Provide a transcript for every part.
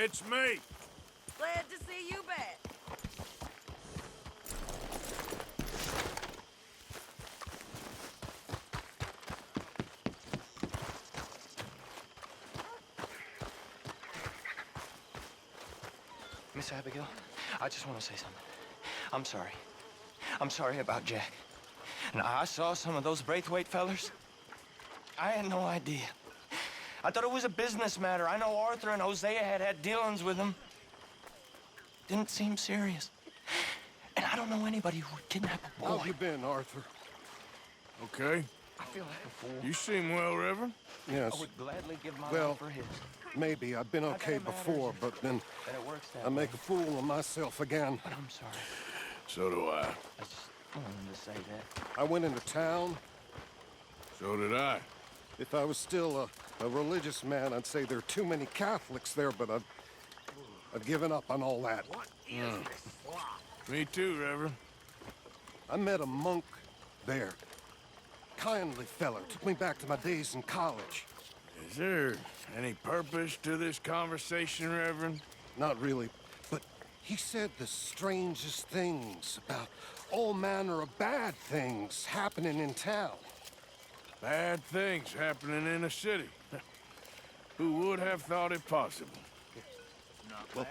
It's me. Glad to see you back. Miss Abigail, I just want to say something. I'm sorry. I'm sorry about Jack. Now, I saw some of those Braithwaite fellers. I had no idea. I thought it was a business matter. I know Arthur and Hosea had dealings with him. Didn't seem serious. And I don't know anybody who would kidnap a boy. How have you been, Arthur? Okay. I feel like a fool. You seem well, Reverend. Yes. I would gladly give my Well, life for his. maybe. I've been okay before, but then That it works that I make way. a fool of myself again. But I'm sorry. So do I. I just wanted to say that. I went into town. So did I. If I was still a religious man, I'd say there are too many Catholics there, but I've given up on all that. Me too, Reverend. I met a monk there. Kindly feller. Took me back to my days in college. Is there any purpose to this conversation, Reverend? Not really, but he said the strangest things about all manner of bad things happening in town. Bad things happening in a city. Who would have thought it possible? Well,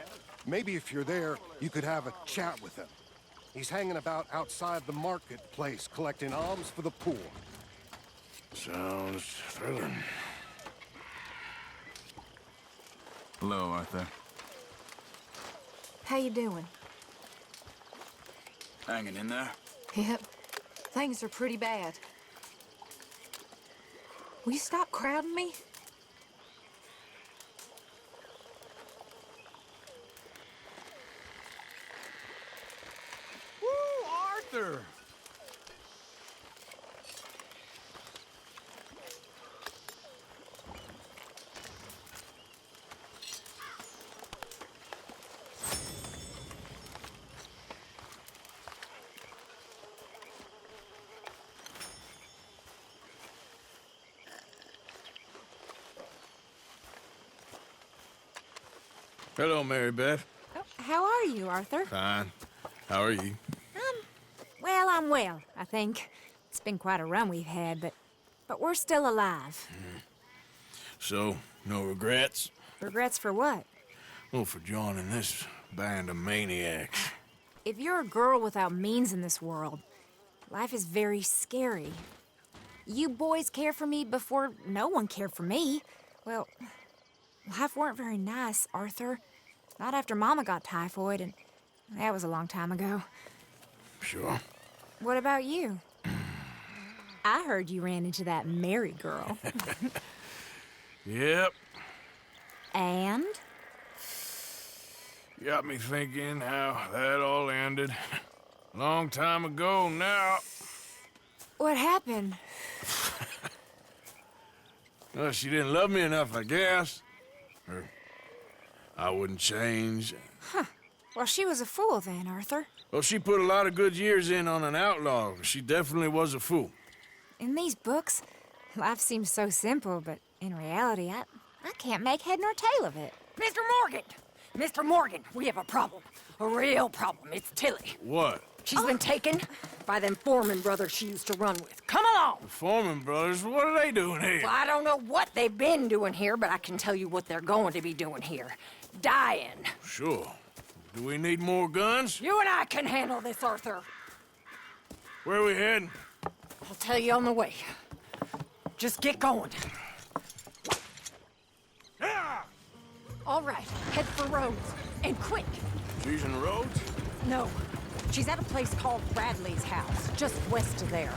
maybe if you're there, you could have a chat with him. He's hanging about outside the marketplace, collecting alms for the poor. Sounds thrilling. Hello, Arthur. How you doing? Hanging in there? Yep. Things are pretty bad. Will you stop crowding me? Woo, Arthur! Hello, Mary Beth. Oh, how are you, Arthur? Fine. How are you? Well, I'm well, I think. It's been quite a run we've had, but we're still alive. So, no regrets? Regrets for what? Well, for joining this band of maniacs. If you're a girl without means in this world, life is very scary. You boys cared for me before no one cared for me. Well, life weren't very nice, Arthur. Not after Mama got typhoid, and that was a long time ago. Sure. What about you? I heard you ran into that Mary girl. Yep. And? Got me thinking how that all ended. Long time ago now. What happened? Well, she didn't love me enough, I guess. Or I wouldn't change. Well, she was a fool then, Arthur. Well, she put a lot of good years in on an outlaw. She definitely was a fool. In these books, life seems so simple, but in reality, I can't make head nor tail of it. Mr. Morgan! Mr. Morgan, we have a problem. A real problem. It's Tilly. What? She's been taken by them Foreman brothers she used to run with. Come along! The Foreman brothers, what are they doing here? Well, I don't know what they've been doing here, but I can tell you what they're going to be doing here. Dying. Sure. Do we need more guns? You and I can handle this, Arthur. Where are we heading? I'll tell you on the way. Just get going. Ah! All right, head for Rhodes. And quick. She's in the roads? No, she's at a place called Bradley's house, just west of there.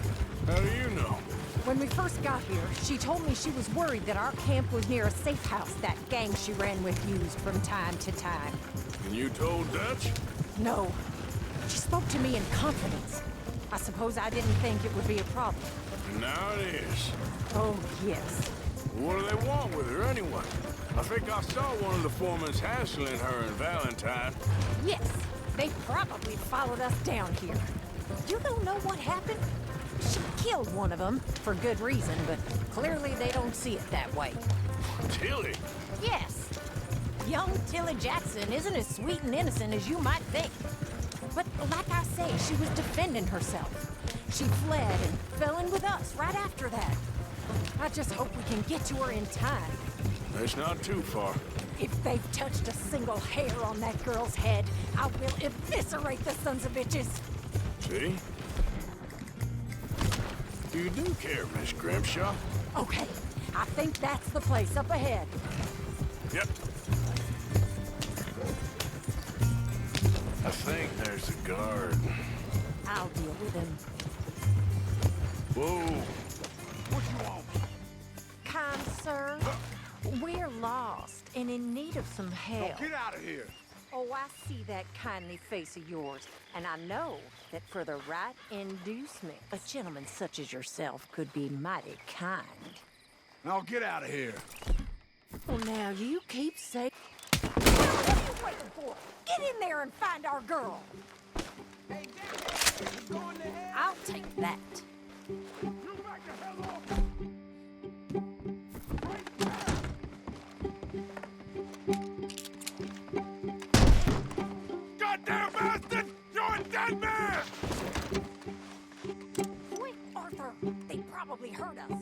How do you know? When we first got here, she told me she was worried that our camp was near a safe house that gang she ran with used from time to time. And you told Dutch? No. She spoke to me in confidence. I suppose I didn't think it would be a problem. And now it is. Oh, yes. What do they want with her anyway? I think I saw one of the foremans hassling her and Valentine. Yes, they probably followed us down here. You don't know what happened? She killed one of them, for good reason, but clearly they don't see it that way. Tilly? Yes. Young Tilly Jackson isn't as sweet and innocent as you might think. But like I say, she was defending herself. She fled and fell in with us right after that. I just hope we can get to her in time. That's not too far. If they've touched a single hair on that girl's head, I will eviscerate the sons of bitches. See? You do care, Miss Grimshaw. Okay, I think that's the place up ahead. Yep. I think there's a guard. I'll deal with him. Whoa. What you want? Kind sir, we're lost and in need of some help. Get out of here. Oh, I see that kindly face of yours, and I know that for the right inducement, a gentleman such as yourself could be mighty kind. Now get out of here. Well, now you keep saying... What are you waiting for? Get in there and find our girl. Hey, I'll take that. You back the hell off. Goddamn bastard! You're a dead man! Quick, Arthur. They probably heard us.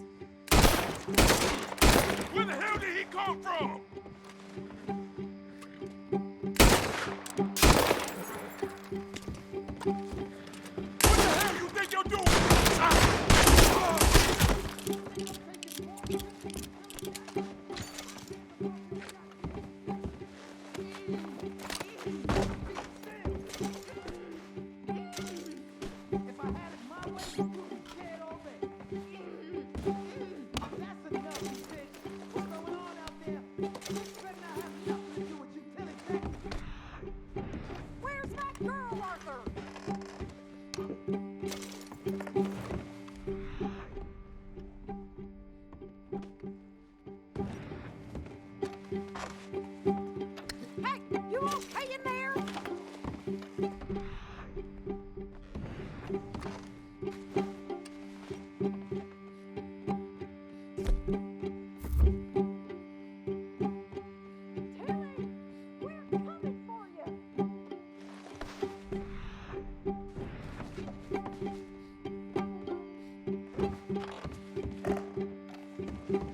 Where the hell did he come from? What the hell you think you're doing? Where's that girl, Arthur? Hey, you okay in there? Tilly, we're coming for you.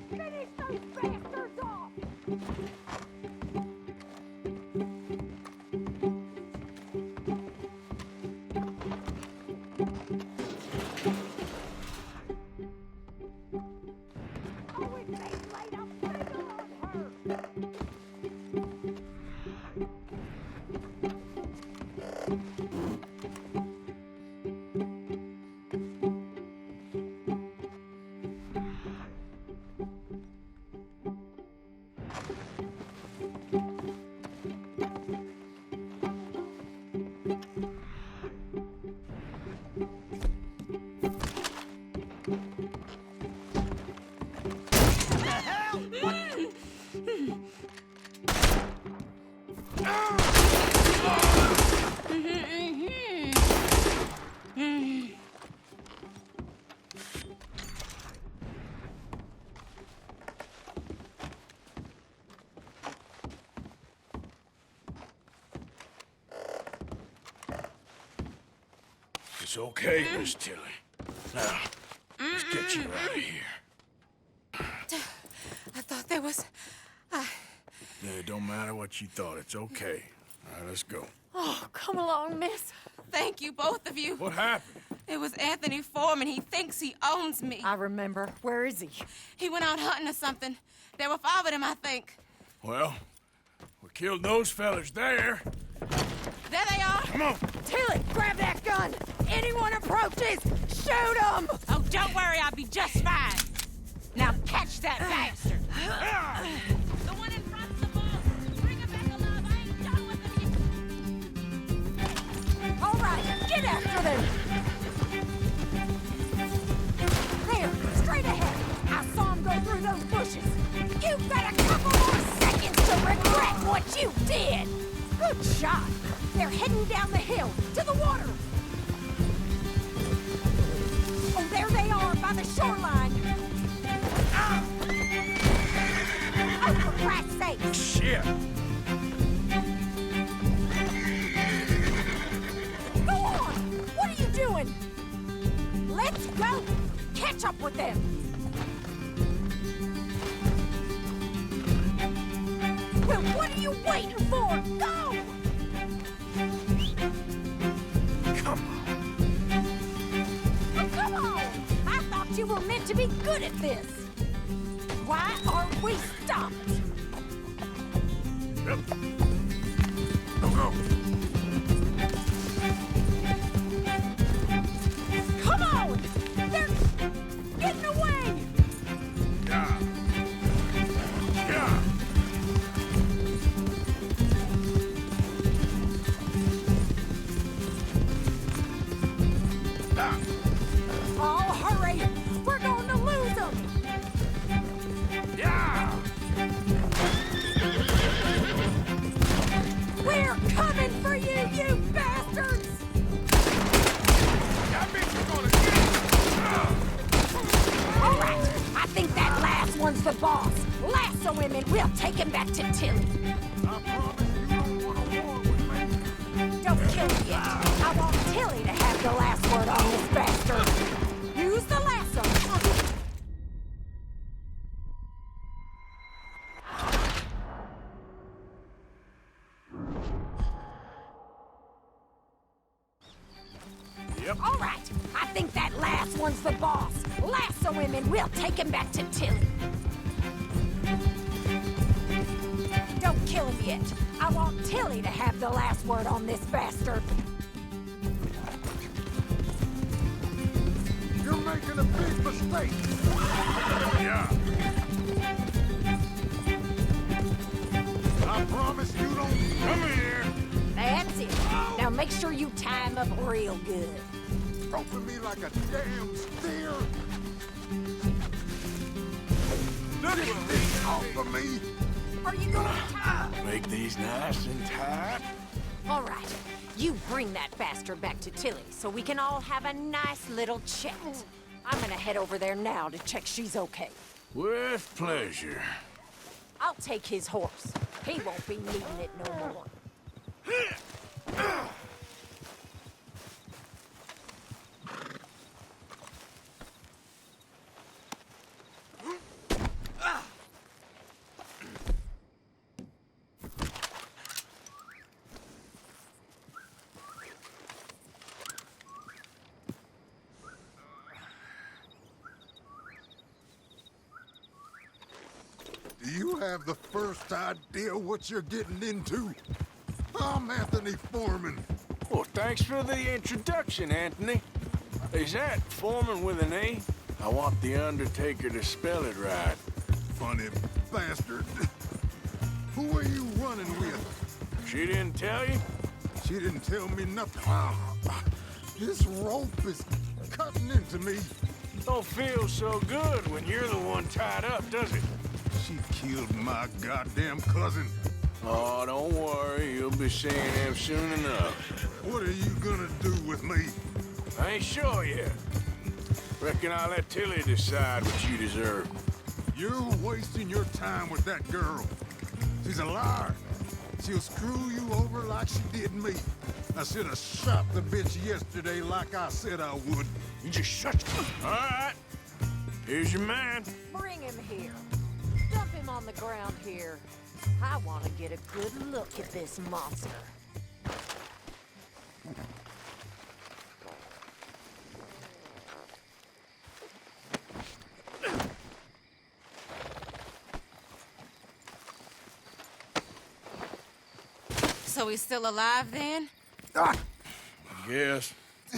Finish those bastards off! Oh, and they laid a finger on her! It's okay, Miss Tilly. Now, let's get you out of here. I thought there was... Yeah, it don't matter what you thought. It's okay. All right, let's go. Oh, come along, miss. Thank you, both of you. What happened? It was Anthony Foreman. He thinks he owns me. I remember. Where is he? He went out hunting or something. There were 5 of them, I think. Well, we killed those fellas there. There they are. Come on. Tilly, grab that gun! Anyone approaches, shoot them! Oh, don't worry. I'll be just fine. Now catch that bastard. The one in front's the boss. Bring him back alive. I ain't done with him. All right, get after them! There, straight ahead. I saw him go through those bushes. You've got a couple more seconds to regret what you did! Good shot. They're heading down the hill, to the water. Oh, there they are, by the shoreline. Oh, for Christ's sake. Shit. Go! Catch up with them! Well, what are you waiting for? Go! Come on. Oh, come on! I thought you were meant to be good at this. Why are we stopped? Yep. Go, go. Come on! They're getting away! Yeah. Yeah. Ah. Oh, hurry! We're going to lose them! Yeah. We're coming for you, you bastards! I bet you're gonna get it. All right, I think that last one's the boss. Lasso him and we'll take him back to Tilly. I promise you don't want to war with me. Don't kill him yet. I want Tilly to have the last word on this bastard. Use the lasso. Yep. All right, I think that last one's the boss. Lasso him and we'll take him back to Tilly. Don't kill him yet. I want Tilly to have the last word on this bastard. You're making a big mistake. Yeah. I promise you don't. Come here. That's it. Now make sure you tie him up real good. Roping me like a damn steer. Get these off of me. Are you going to tie? Make these nice and tight. All right. You bring that bastard back to Tilly so we can all have a nice little chat. I'm gonna head over there now to check she's okay. With pleasure. I'll take his horse. He won't be needing it no more. Do you have the first idea what you're getting into? I'm Anthony Foreman. Well, thanks for the introduction, Anthony. Is that Foreman with an A? I want the Undertaker to spell it right. Funny bastard. Who are you running with? She didn't tell you? She didn't tell me nothing. This rope is cutting into me. Don't feel so good when you're the one tied up, does it? She killed my goddamn cousin. Oh, don't worry. You'll be seeing him soon enough. What are you gonna do with me? I ain't sure yet. Reckon I'll let Tilly decide what you deserve. You're wasting your time with that girl. She's a liar. She'll screw you over like she did me. I should have shot the bitch yesterday like I said I would. You just shut your... All right. Here's your man. Bring him here. Dump him on the ground here. I want to get a good look at this monster. So he's still alive then? Yes.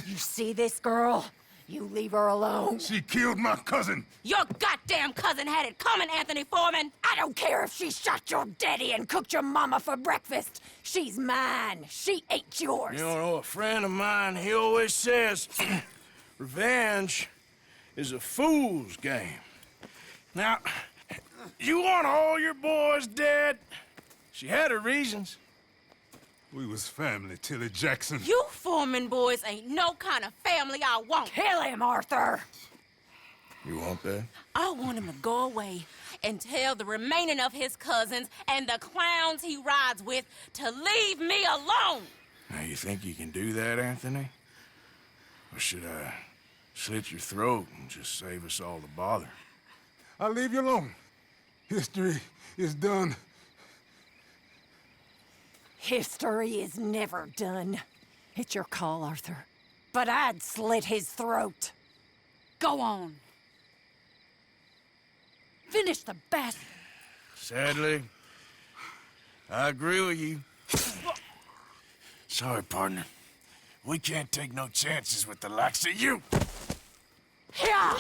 You see this girl? You leave her alone. She killed my cousin. Your goddamn cousin had it coming, Anthony Foreman! I don't care if she shot your daddy and cooked your mama for breakfast. She's mine. She ate yours. You know, a friend of mine, he always says, revenge is a fool's game. Now, you want all your boys dead? She had her reasons. We was family, Tilly Jackson. You Foreman boys ain't no kind of family I want. Kill him, Arthur. You want that? I want him to go away and tell the remaining of his cousins and the clowns he rides with to leave me alone. Now, you think you can do that, Anthony? Or should Slit your throat and just save us all the bother. I'll leave you alone. History is done. History is never done. It's your call, Arthur. But I'd slit his throat. Go on. Finish the bastard. Sadly, I agree with you. Sorry, partner. We can't take no chances with the likes of you. Yeah!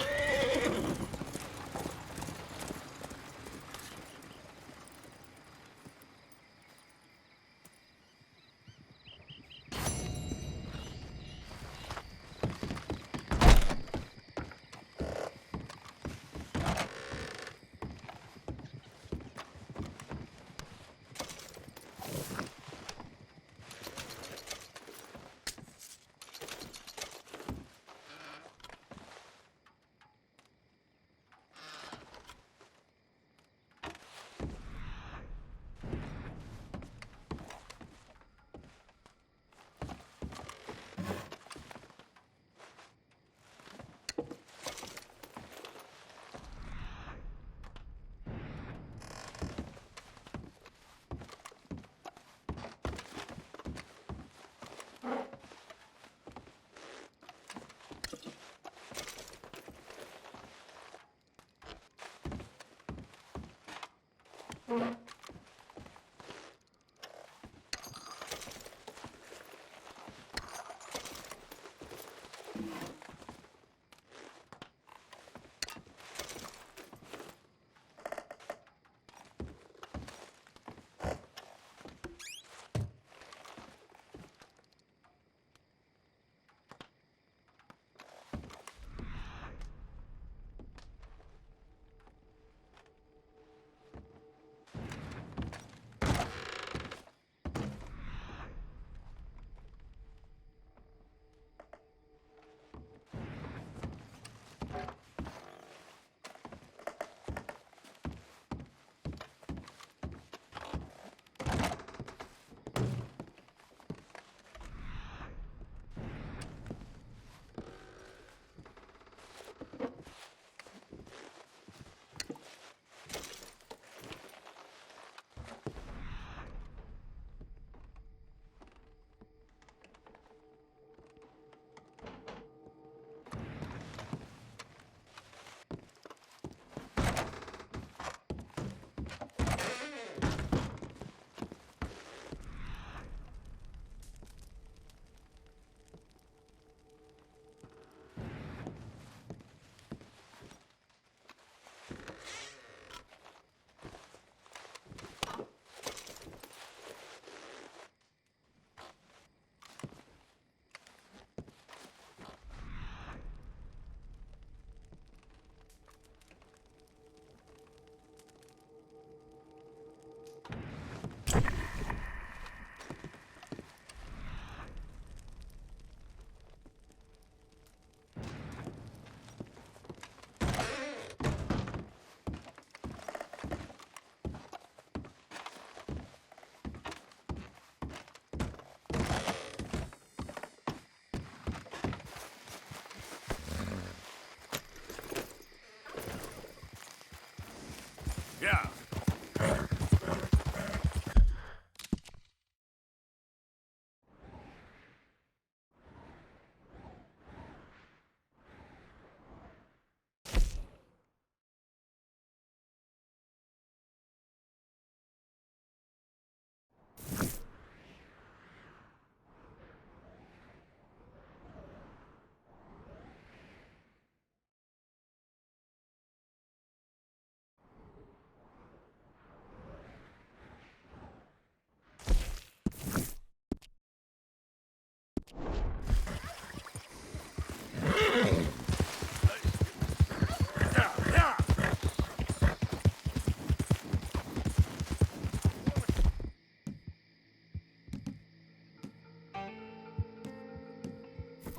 Yeah.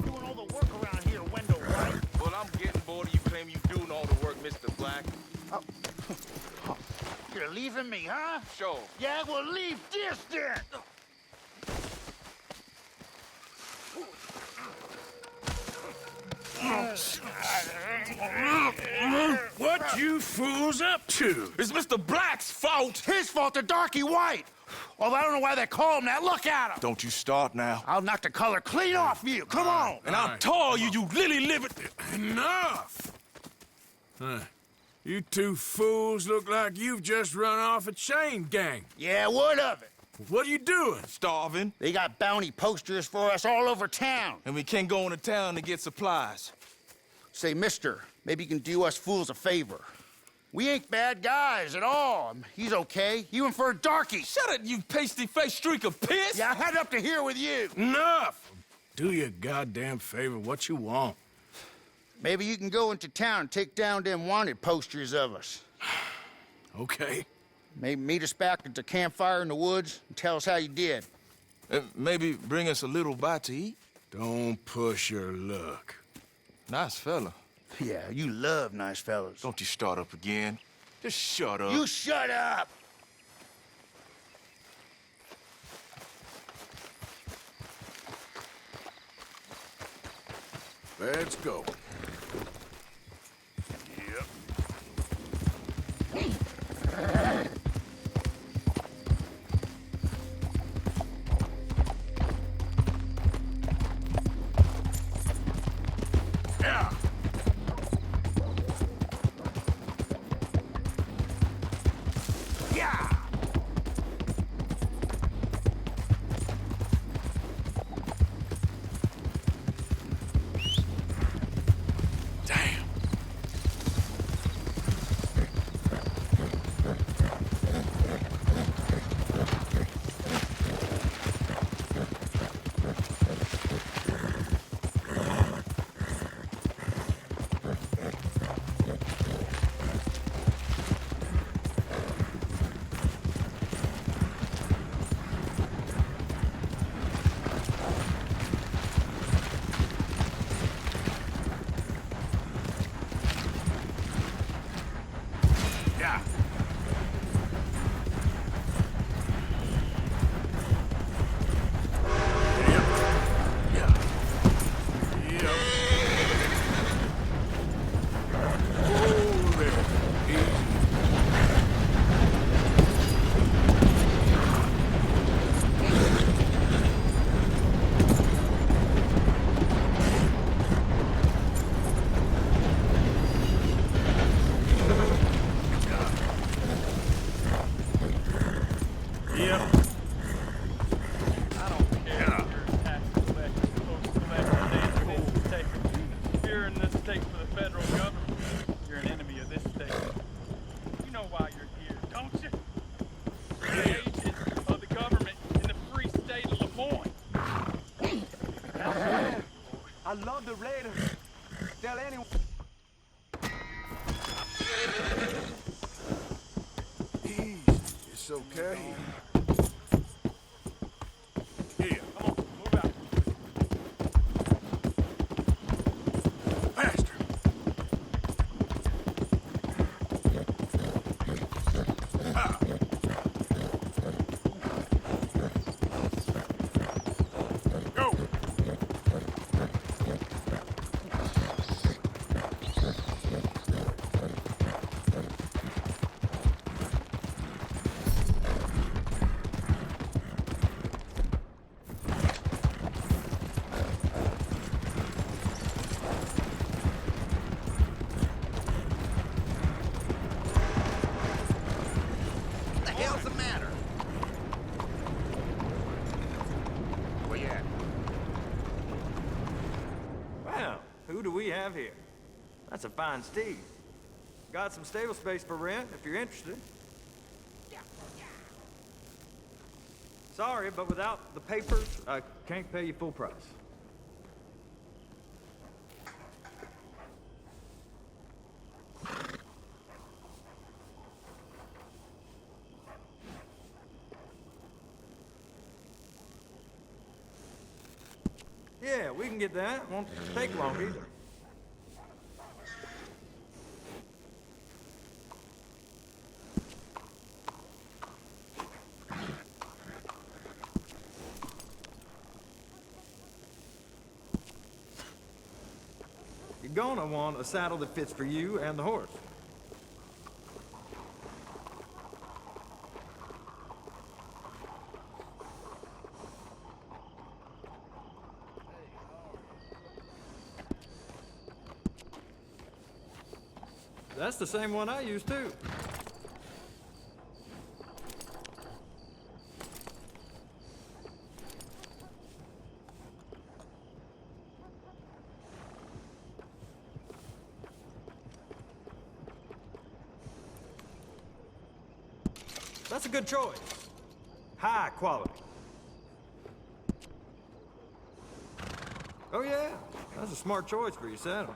Doing all the work around here, Wendell, right? Well, I'm getting bored of you claiming you doing all the work, Mr. Black. Oh. You're leaving me, huh? Sure. Yeah, well, leave this then! What you fools up to? It's Mr. Black's fault. His fault, the darky white. Although I don't know why they call him that. Look at him. Don't you start now. I'll knock the color clean off you. Come on. And I'll tar you, you lily-livered... Enough! You two fools look like you've just run off a chain gang. Yeah, what of it? What are you doing? Starving. They got bounty posters for us all over town. And we can't go into town to get supplies. Say, mister, maybe you can do us fools a favor. We ain't bad guys at all. He's okay. Even for a darky. Shut it, you pasty-faced streak of piss! Yeah, I had up to here with you. Enough! Do your goddamn favor what you want. Maybe you can go into town and take down them wanted posters of us. Okay. Maybe meet us back at the campfire in the woods and tell us how you did. Maybe bring us a little bite to eat. Don't push your luck. Nice fella. Yeah, you love nice fellas. Don't you start up again. Just shut up. You shut up! Let's go. Yeah. Yeah. Damn. Yeah. Yep. I don't care if you're a tax collector, post collector, state taker. If you're in this state for the federal government, you're an enemy of this state. You know why you're here, don't you? You're an agent of the government in the free state of Lemoyne. I love the Raiders. Tell anyone. Easy. It's okay. Here. Come on, move out. Faster. Ah. Go. What the hell's the matter? Where you at? Well, who do we have here? That's a fine steed. Got some stable space for rent if you're interested. Sorry, but without the papers, I can't pay you full price. Yeah, we can get that. Won't take long either. you're gonna want a saddle that fits for you and the horse. That's the same one I use too. That's a good choice. High quality. Oh yeah, that's a smart choice for your saddle.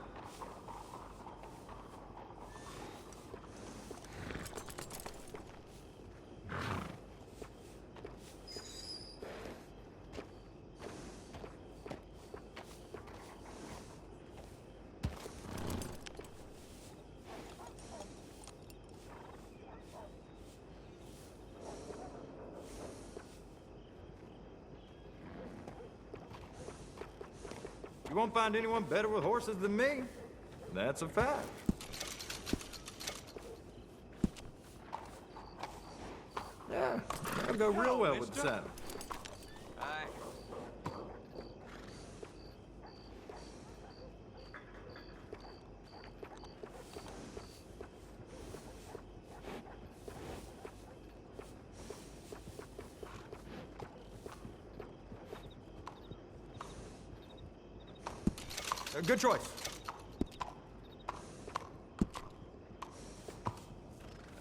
You won't find anyone better with horses than me. That's a fact. Yeah, that'll go real well with the saddle. Good choice.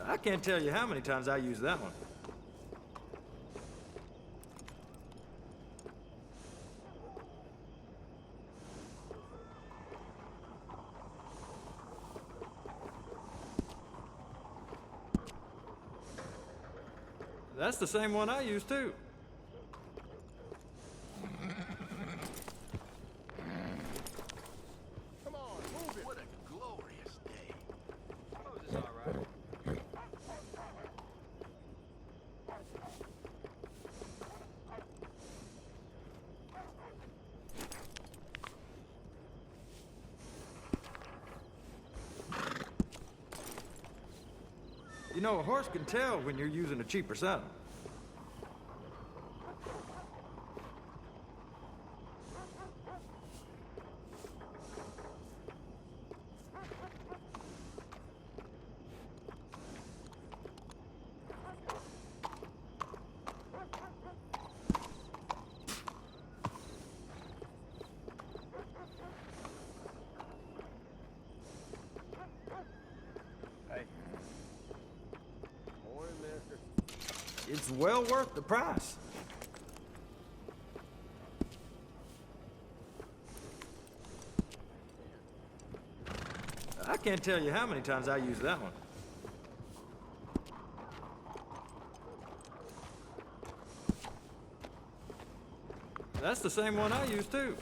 I can't tell you how many times I use that one. That's the same one I use too. You know, a horse can tell when you're using a cheaper saddle. It's well worth the price. I can't tell you how many times I use that one. That's the same one I use too.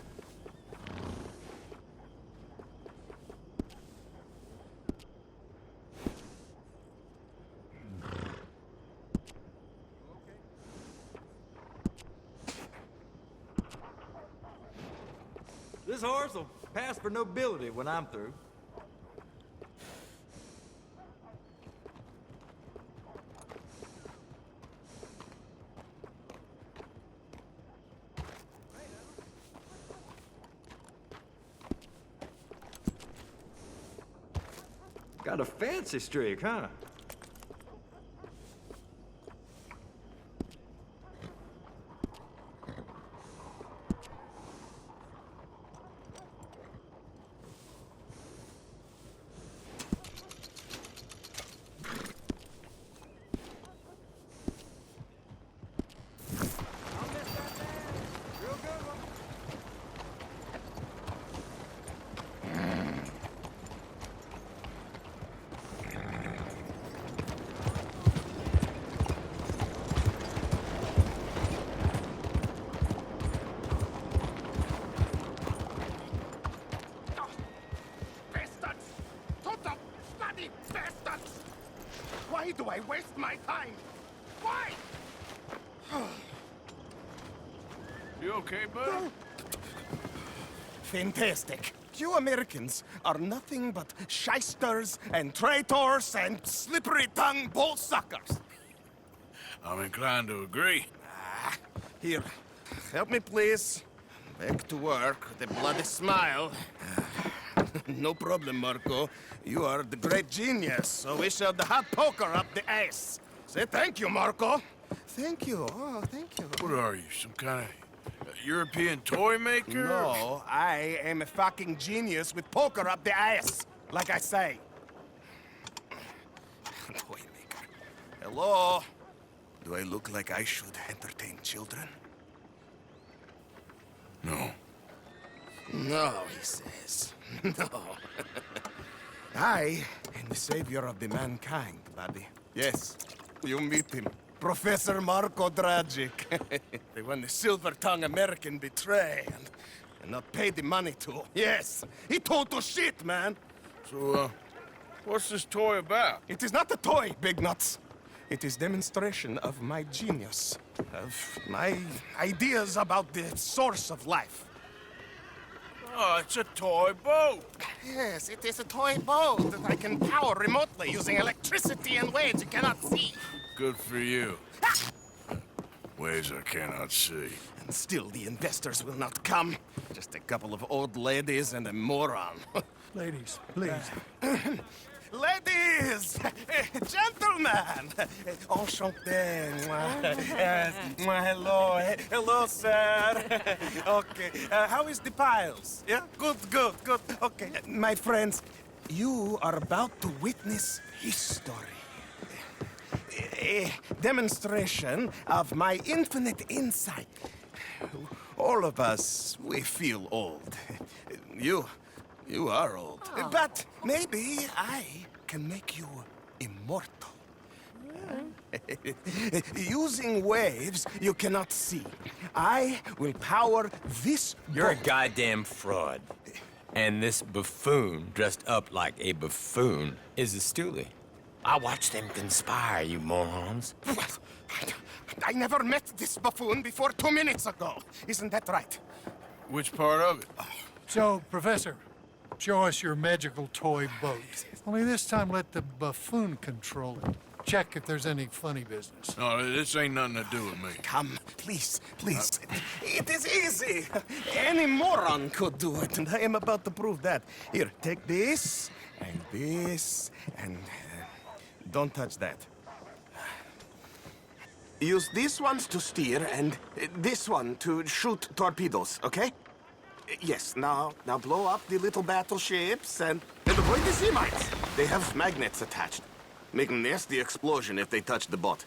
This horse will pass for nobility when I'm through. Got a fancy streak, huh? Why do I waste my time? Why? You okay, bud? Fantastic. You Americans are nothing but shysters and traitors and slippery-tongued bull suckers. I'm inclined to agree. Here, help me, please. Back to work with a bloody smile. No problem, Marco. You are the great genius, so we shall the hot poker up the ass. Say thank you, Marco. Thank you. Oh, thank you. What are you, some kind of European toy maker? No, I am a fucking genius with poker up the ass, like I say. Toy maker. Hello? Do I look like I should entertain children? No. No, he says. No. I am the savior of the mankind, buddy. Yes, you meet him. Professor Marco Dragic. The one the silver-tongued American betray and not pay the money to. Yes, he told to shit, man. So, what's this toy about? It is not a toy, Big Nuts. It is demonstration of my genius, of my ideas about the source of life. Oh, it's a toy boat. Yes, it is a toy boat that I can power remotely using electricity in ways you cannot see. Good for you. Ways I cannot see. And still the investors will not come. Just a couple of old ladies and a moron. Ladies, please. Ladies! Gentlemen! Enchanté. Yes. Hello. Hello, sir. Okay. How is the piles? Yeah? Good. Okay. My friends, you are about to witness history. A demonstration of my infinite insight. All of us, we feel old. You are old. Oh. But maybe I can make you immortal. Using waves you cannot see, I will power this You're a boat. goddamn fraud. And this buffoon, dressed up like a buffoon, is a stoolie. I watched them conspire, you morons. I never met this buffoon before 2 minutes ago. Isn't that right? Which part of it? So, Professor, show us your magical toy boat. Only this time let the buffoon control it. Check if there's any funny business. No, this ain't nothing to do with me. Come, please. It is easy. Any moron could do it, and I am about to prove that. Here, take this, and don't touch that. Use these ones to steer, and this one to shoot torpedoes, okay? Yes, now blow up the little battleships, and avoid the sea mites. They have magnets attached. Make a nasty explosion if they touch the boat.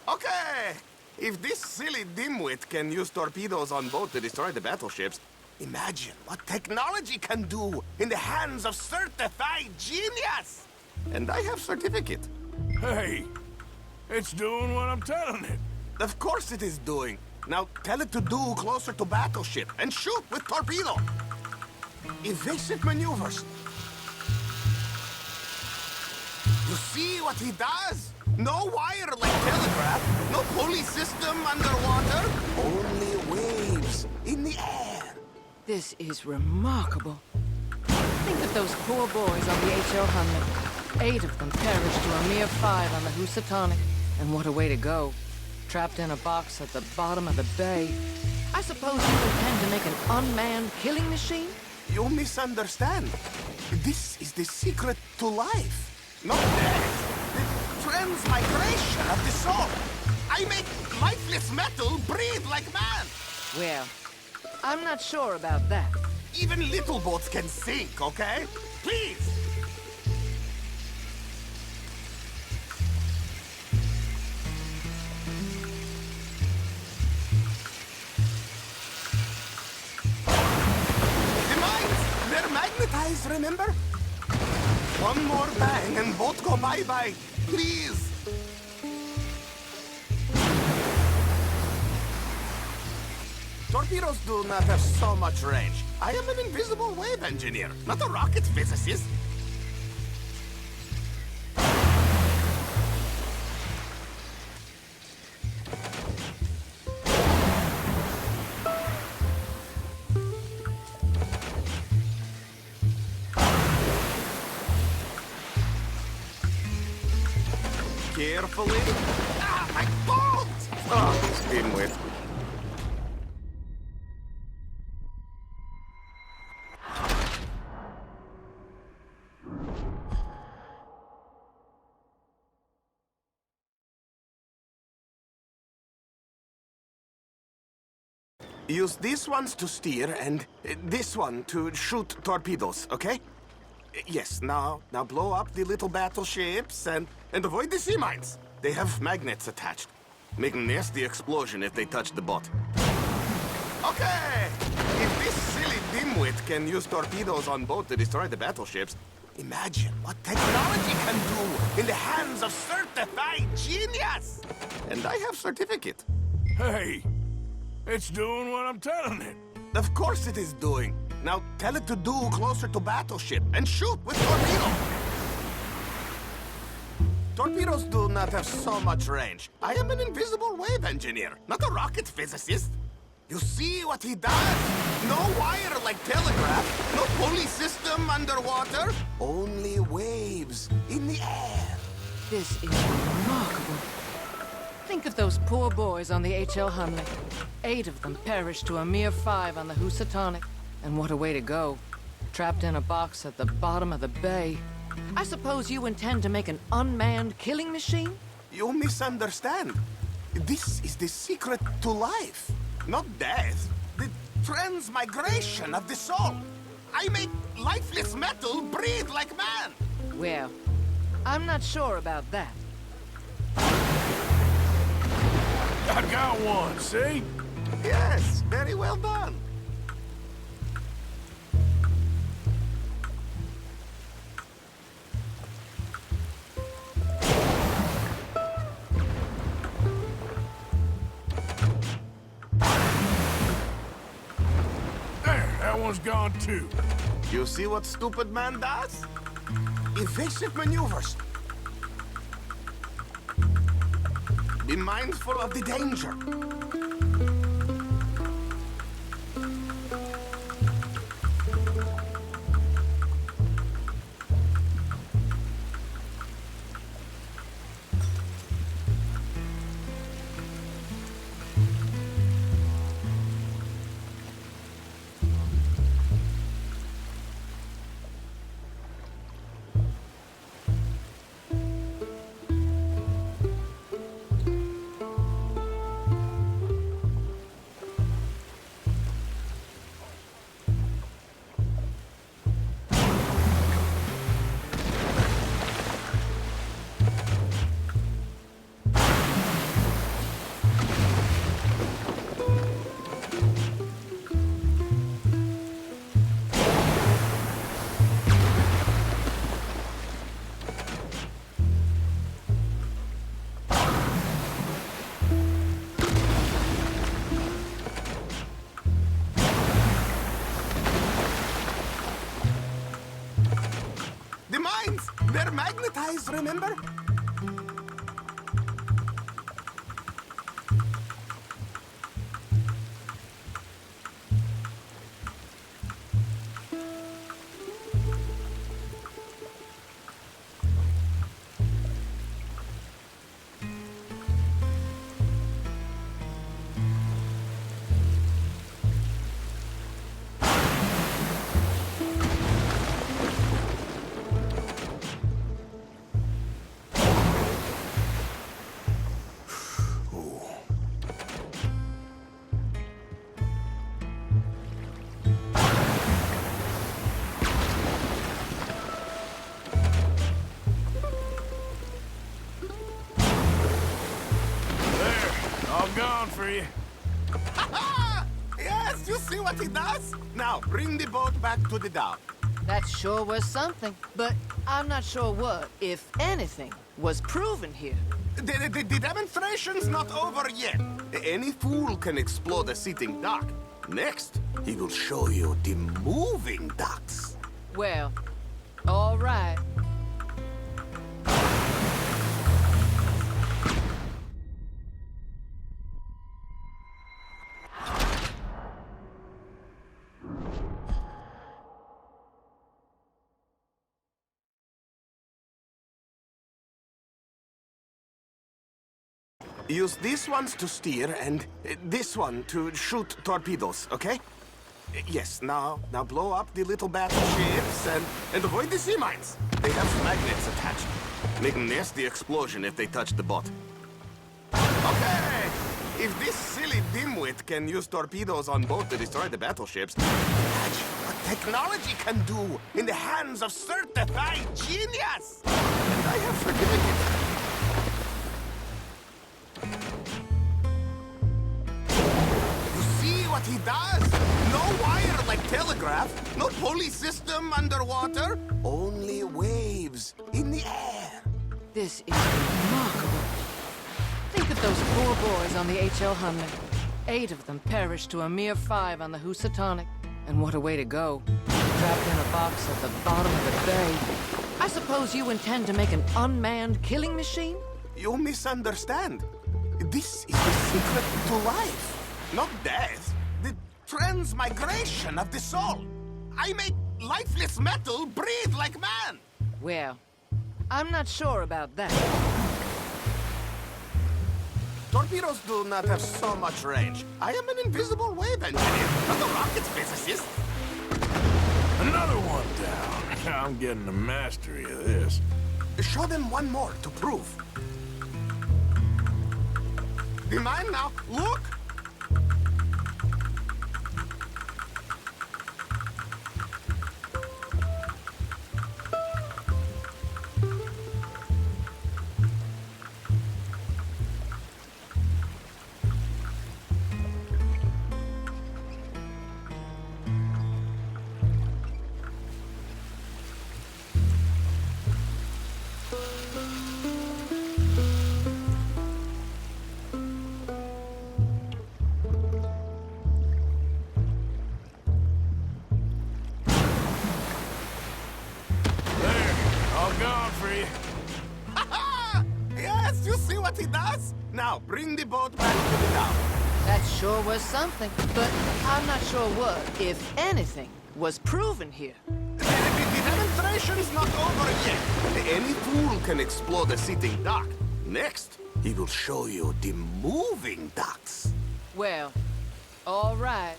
Okay! If this silly dimwit can use torpedoes on boat to destroy the battleships, imagine what technology can do in the hands of certified genius! And I have certificate. Hey, it's doing what I'm telling it. Of course it is doing. Now tell it to do closer to battleship and shoot with torpedo. Evasive maneuvers. You see what he does? No wire like telegraph, no pulley system underwater, only waves in the air. This is remarkable. Think of those poor boys on the H.O. Hunley. 8 of them perished to a mere 5 on the Housatonic. And what a way to go. Trapped in a box at the bottom of the bay. I suppose you intend to make an unmanned killing machine? You misunderstand. This is the secret to life. Not death. The transmigration of the soul. I make lifeless metal breathe like man. Well, I'm not sure about that. Even little boats can sink, okay? Please! The mines, they're magnetized, remember? One more bang and boat go bye-bye. Please! Torpedoes do not have so much range. I am an invisible wave engineer, not a rocket physicist. carefully. Ah, my bolt! Oh, dimwit. Use these ones to steer and this one to shoot torpedoes, okay? Yes, now blow up the little battleships and avoid the sea mines. They have magnets attached. Make a nasty explosion if they touch the boat. Okay! If this silly dimwit can use torpedoes on boat to destroy the battleships, imagine what technology can do in the hands of certified genius! And I have certificate. Hey, it's doing what I'm telling it. Of course it is doing. Now tell it to do closer to battleship and shoot with torpedoes. Torpedoes do not have so much range. I am an invisible wave engineer, not a rocket physicist. You see what he does? No wire like telegraph, no pulley system underwater, only waves in the air. This is remarkable. Think of those poor boys on the H.L. Hunley. 8 of them perished to a mere 5 on the Housatonic. And what a way to go. Trapped in a box at the bottom of the bay. I suppose you intend to make an unmanned killing machine? You misunderstand. This is the secret to life, not death. The transmigration of the soul. I make lifeless metal breathe like man. Well, I'm not sure about that. I got one, see? Yes, very well done. There, that one's gone too. You see what stupid man does? Evasive maneuvers. Be mindful of the danger. They're magnetized, remember? Gone for you. Yes, you see what he does? Now, bring the boat back to the dock. That sure was something, but I'm not sure what, if anything, was proven here. The demonstration's not over yet. Any fool can explode a sitting dock. Next, he will show you the moving docks. Well, all right. Use these ones to steer and this one to shoot torpedoes, okay? Yes, now blow up the little battleships and avoid the sea mines. They have magnets attached. Make a nasty explosion if they touch the boat. Okay! If this silly dimwit can use torpedoes on boat to destroy the battleships, imagine what technology can do in the hands of certified genius! And I have forgiven it. You see what he does? No wire like telegraph, no pulley system underwater, only waves in the air. This is remarkable. Think of those poor boys on the H.L. Hunley. 8 of them perished to a mere 5 on the Housatonic. And what a way to go. Trapped in a box at the bottom of the bay. I suppose you intend to make an unmanned killing machine? You misunderstand. This is the secret to life, not death. The transmigration of the soul. I make lifeless metal breathe like man. Well, I'm not sure about that. Torpedoes do not have so much range. I am an invisible wave engineer, not a rocket physicist. Another one down. I'm getting the mastery of this. Show them one more to prove. The mine now. Look! Yes, you see what he does? Now, bring the boat back to the dock. That sure was something, but I'm not sure what, if anything, was proven here. The demonstration's not over yet. Any fool can explode a sitting dock. Next, he will show you the moving docks. Well, all right.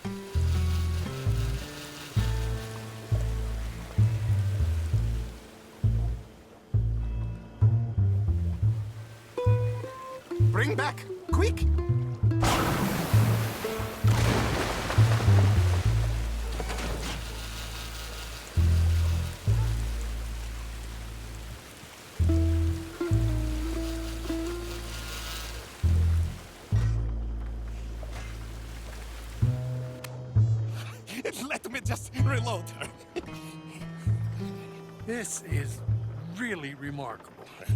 Bring back, quick! Let me just reload her. This is really remarkable.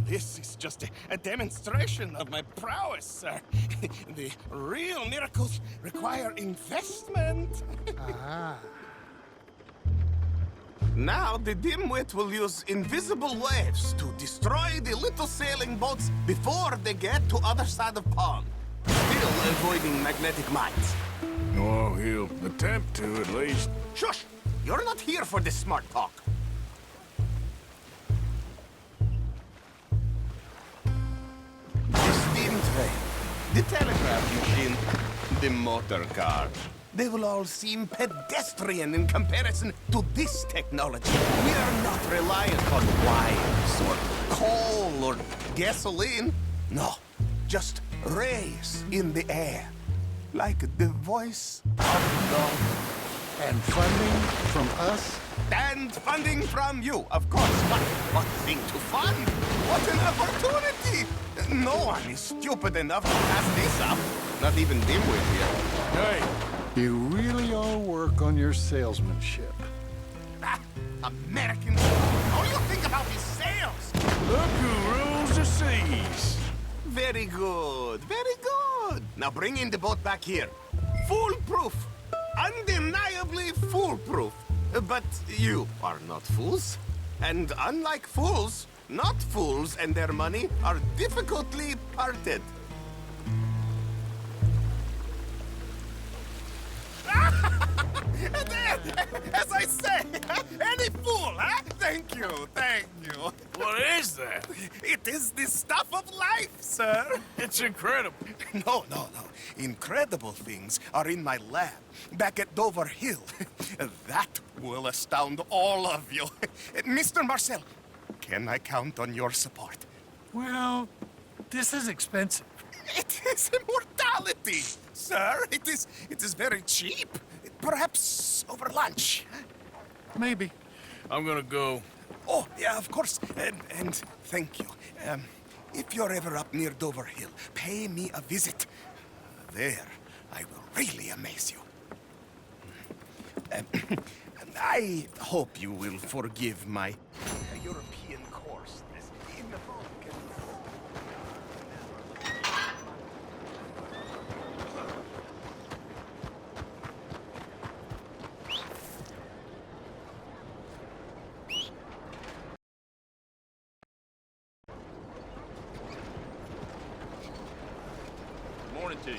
This is just a demonstration of my prowess, sir. The real miracles require investment. Ah. Now the dimwit will use invisible waves to destroy the little sailing boats before they get to other side of pond. Still avoiding magnetic mines. Oh, he'll attempt to, at least. Shush! You're not here for this smart talk. The steam train, the telegraph machine, the motor car. They will all seem pedestrian in comparison to this technology. We are not reliant on wires or coal or gasoline. No, just rays in the air. Like the voice of God. And funding from us? And funding from you, of course. What thing to fund? What an opportunity! No one is stupid enough to pass this up. Not even dimwit here. Hey! You really all work on your salesmanship. Ah, Americans! All you think about is sales! Look who rules the seas! Very good, very good. Now bring in the boat back here. Foolproof. Undeniably foolproof. But you are not fools. And unlike fools, not fools and their money are difficultly parted. As I say, any fool, huh? Thank you, thank you. What is that? It is the stuff of life, sir. It's incredible. No. Incredible things are in my lab, back at Dover Hill. That will astound all of you. Mr. Marcel, can I count on your support? Well, this is expensive. It is immortality, sir. It is very cheap. Perhaps over lunch. Maybe. I'm gonna go. Oh, yeah, of course. And thank you. If you're ever up near Dover Hill, pay me a visit. There, I will really amaze you. I hope you will forgive my European course in the book. Morning to you.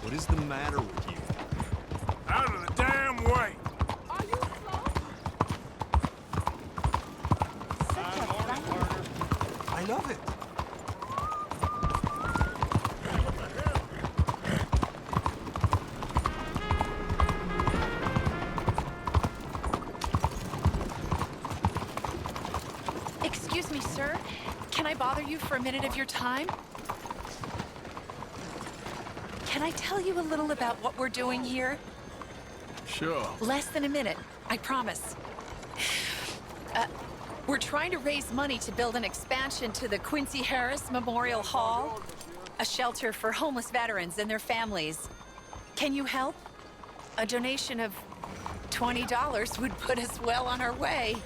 What is the matter with you? Out of the damn way! Are you slow? Such a funny... I love it. Excuse me, sir. Can I bother you for a minute of your time? Can I tell you a little about what we're doing here? Sure. Less than a minute, I promise. We're trying to raise money to build an expansion to the Quincy Harris Memorial Hall, a shelter for homeless veterans and their families. Can you help? A donation of $20 would put us well on our way.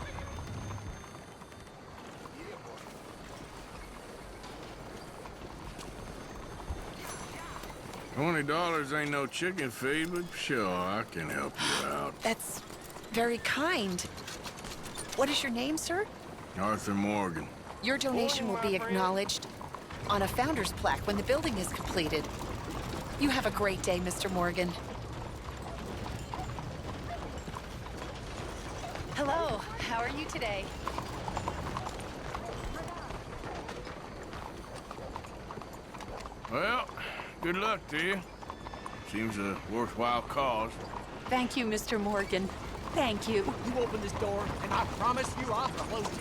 $20 ain't no chicken feed, but sure, I can help you out. That's very kind. What is your name, sir? Arthur Morgan. Your donation will be acknowledged on a founder's plaque when the building is completed. You have a great day, Mr. Morgan. Hello, how are you today? Well, good luck to you. Seems a worthwhile cause. Thank you, Mr. Morgan. Thank you. You open this door, and I promise you I'll close it.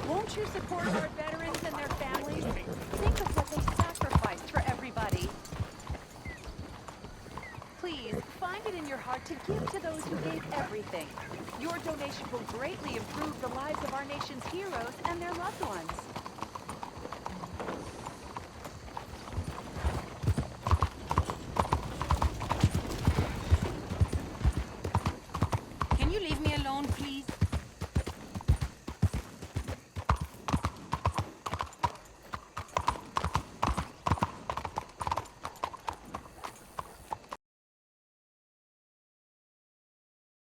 Won't you support our veterans and their families? Think of what they sacrificed for everybody. Please, find it in your heart to give to those who gave everything. Your donation will greatly improve the lives of our nation's heroes and their loved ones.